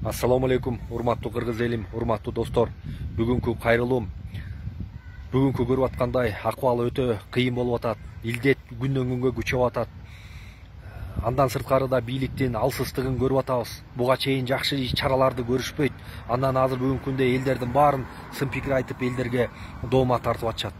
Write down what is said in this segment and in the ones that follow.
Assalamu alaikum, урматтуу кыргыз элим, урматтуу достор. Бүгүнкү кайрылуум бүгүнкү көрүп аткандай акыбалы өтө кыйын болуп атат. Илдет күндөн күнгө күчөп атат. Андан сырткары да бийликтин алсыздыгын көрүп атабыз. Буга чейин жакшы чараларды көрүшпөйт. Андан азыр бүгүнкү күндө элдердин баарын сын пикир айтып элдерге доомат тартып атышат.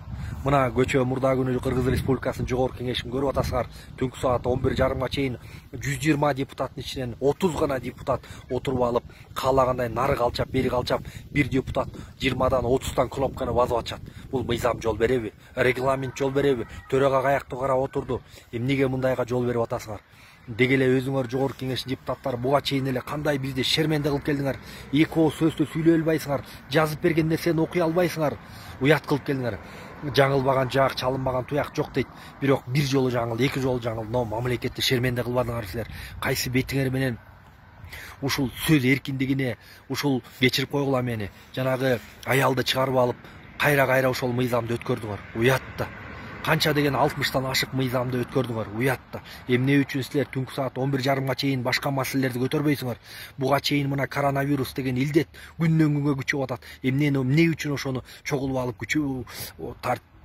Мына көчө мурда күнү Кыргыз Республикасынын жогорку кеңешин көрүп атасыңар. Түнкү саат 11:30 чейин 120 депутаттын ичинен 30 гана депутат отуруп алып, каалагандай нары калчап, бери калчап, бир депутат 20дан 30тан кнопканы басып атышат. Бул мыйзам жол береби? Регламент жол береби? Төрага каяктуу карап отурду. Эмнеге мындайга жол берип атасыңар? Деги эле өзүңөр жогорку кеңештин депутаттары буга чейин эле кандай бизди шерменде кылып келдиңер? Эки ооз сөздү сүйлөй албайсыңар, жазып берген нерсени окуй албайсыңар. Уят кылып келдиңер. Жаңылбаган жак, чалынбаган туяк жок дейт. Бирок бир жолу жаңылды, эки жолу жаңылды. Но мамлекетти шерменде кылбадыңар силер. Кайсы бетиңер менен ушул сөз эркиндигине, ушул кечирип койгула мени, жанагы аялды чыгарып алып, кайра ошол мыйзамды өткөрдүңөр. Уят да. Канча деген 60тан ашык мыйзамды өткөрдүңөр. Уят да. Эмне үчүн силер түнкү саат 11:30 чейин башка маселелерди көтөрбөйсүңөр? Буга чейин мына коронавирус деген илдет күндөн күнгө күчөп атат. Эмне үчүн ошону чогулуп алып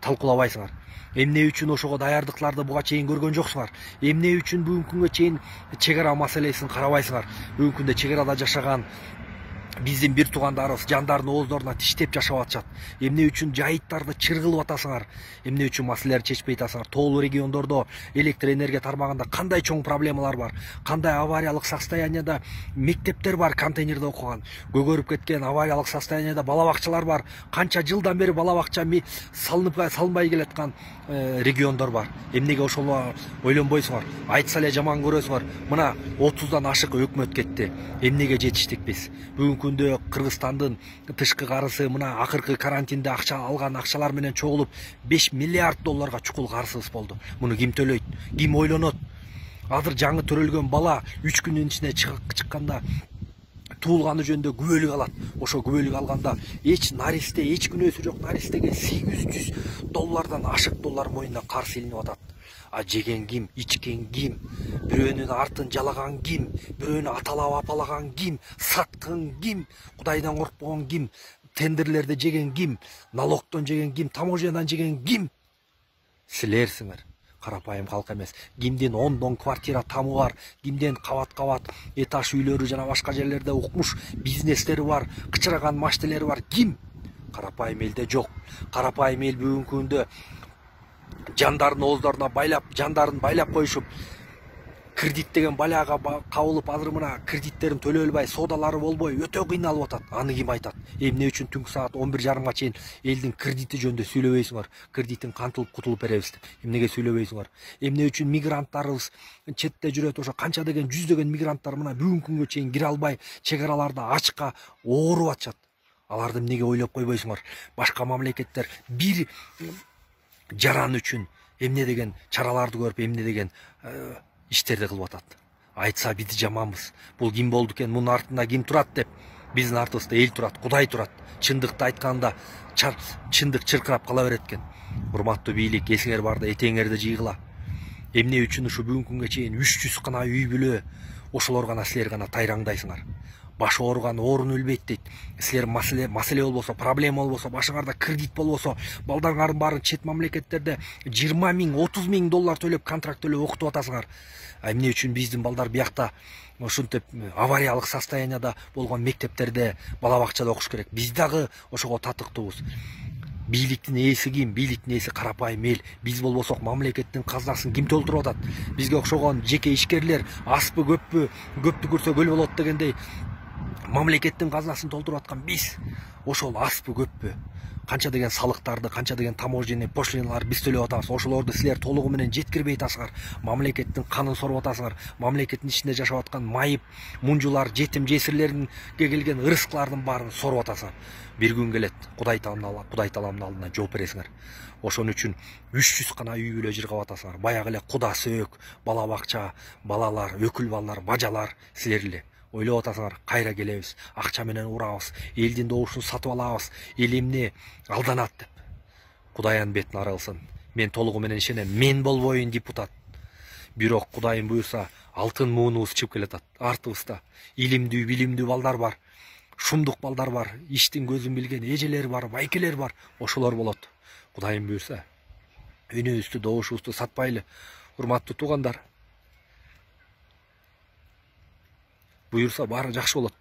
талкуулабайсыңар? Эмне үчүн ошого даярдыктарды буга чейин көргөн жоксуңар? Эмне үчүн бүгүнкү күнгө чейин чек ара маселесин карабайсыңар? Бүгүнкү күндө чек арада жашаган биздин бир туугандарыбыз жандардын ооздоруна тиштеп жашап атышат. Эмне үчүн жайыттарды чыргылып атасыңар? Эмне үчүн маселелерди чечпей атасыңар? Тоолуу региондордо электр энергия тармагында кандай чоң проблемалар бар? Кандай авариялык состоянияда мектептер бар контейнерде окуган? Көгөрүп кеткен авариялык состоянияда бала бакчалар бар. Канча жылдан бери бала бакча салынбай келаткан региондор бар. Эмнеге ошону ойлонбойсуңар? Айтса эле жаман көрөсүңөр. Мына 30дан ашык өкмөт кетти. Эмнеге жетиштик биз? Бүгүнкү күндө Кыргызстандын тышкы карызы мына акыркы карантинде акча алган акчалар менен чогулуп 5 миллиард долларга чукул карызыбыз болду. Муну ким төлөйт? Ким ойлонот? Азыр жаңы төрөлгөн бала 3 күндүн ичинде чыкканда туулганы жөнүндө күбөлүк алат. Ошо күбөлүк алганда эч наристе, эч күнөөсү жок наристеге $800 ашык доллар моюнда карыз илинип атат. А жеген ким, ичкен ким, бирөөнүн артын жалаган ким, бирөөнү аталап апалаган ким, саткан ким, Кудайдан коркпогон ким, тендерлерди жеген ким, налогтон жеген ким, таможнядан жеген ким? Силерсиңер. Карапайым калк эмес. Кимдин 10 квартира тамы бар, кимдин кабат этаж үйлөрү жана башка жерлерде укмуш бизнестери бар, кычыраган маштелери бар. Ким? Карапайым элде жок. Карапайым эл бүгүнкү күндө жандардын ооздоруна жандарын байлап коюшуп, кредит деген балага кабылып, азыр мына кредиттерин төлөй албай, соодалары болбой өтө кыйналып атат. Аны ким айтат? Эмне үчүн түнкү саат 11:30 чейин элдин кредити жөнүндө сүйлөбөйсүңөр? Кредитин кантылып кутулуп беребиз деп. Эмнеге сүйлөбөйсүңөр? Эмне үчүн мигранттарыбыз четте жүрөт? Ошо канча деген жүздөгөн мигранттар мына бүгүнкү күнгө чейин кире албай, чек араларда ачка ооруп атышат. Аларды эмнеге ойлоп койбойсуңар? Башка мамлекеттер бир жаран үчүн эмне деген чараларды көрүп, эмне деген иштерди кылып атат. Айтса биз жаманбыз. Бул ким болду экен? Мунун артында ким турат деп. Биздин артыбызда эл турат, Кудай турат. Чындыкты айтканда чындык чыркырап кала берет экен. Урматтуу бийлик, эсиңер барда этеңерди жыйгыла. Эмне үчүн ушу бүгүнкү күнгө чейин 300 гана үй бүлө, ошолор гана силер гана тайраңдайсыңар? Башы ооруган оорун өлбөйт дейт. Силер маселе болбосо, проблема болбосо, башыңарда кредит болбосо, балдарыңардын баарын чет мамлекеттерде 20 000, 30 000 доллар төлөп, контракт төлөп окутуп атасыңар. Эмне үчүн биздин балдар биякта ушинтип авариялык состоянияда болгон мектептерде, бала бакчада окуш керек? Биз дагы ошого татыктуубуз. Бийликтин ээси ким? Бийликтин ээси карапайым эл. Биз болбосок мамлекеттин казнасын ким толтуруп атат? Бизге окшогон жеке ишкерлер аспы көппү көрсө көл болот дегендей мамлекеттин казнасын толтуруп аткан биз. Ошол аспы көппү? Канча деген салыктарды, канча деген таможенный пошлиналарды биз төлөп атабыз. Ошолорду силер толугу менен жеткирбей атасыңар. Мамлекеттин канын соруп атасыңар. Мамлекеттин ичинде жашап аткан майып, мунжулар, жетим жесирлерге келген ырыскылардын баарын соруп атасыңар. Бир күн келет, Кудай таламдын алдына жооп бересиңер. Ошон үчүн 300 гана үй бүлө жыргап атасыңар. Баягы эле куда сөөк, бала бакча, балалар, өкүл балалар, бажалар силер эле. Ойлоп атасыңар, кайра келебиз, акча менен урабыз, элдин добушун сатып алабыз, эл эмне алданат деп. Кудайдын бетин ара кылсын. Мен толугу менен ишенем. Мен болбойын депутат. Бирок Кудайым буйрса алтын муунубуз чыгып келатат артыбызда. Илимдүү, билимдүү балдар бар. Шумдук балдар бар. Иштин көзүн билген эжелер бар, байкелер бар. Ошолор болот. Кудайым буйрса. Үнүбүздү, добушубузду сатпайлы. Урматтуу туугандар. Буйрса баары жакшы болот.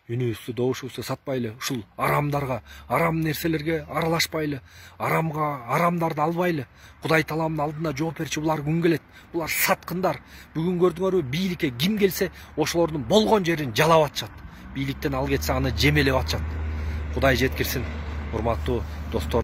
Үнүбүздү, добушубузду сатпайлы. Ушул арамдарга, арам нерселерге аралашпайлы. Арамдарды албайлы. Кудай таламдын алдында жооп берчү булар күн келет. Булар саткындар. Бүгүн көрдүңөрбү, бийликке ким келсе, ошолордун болгон жерин жалап атышат. Бийликтен ал кетсе аны жемелеп атышат. Кудай жеткирсин. Урматтуу достор.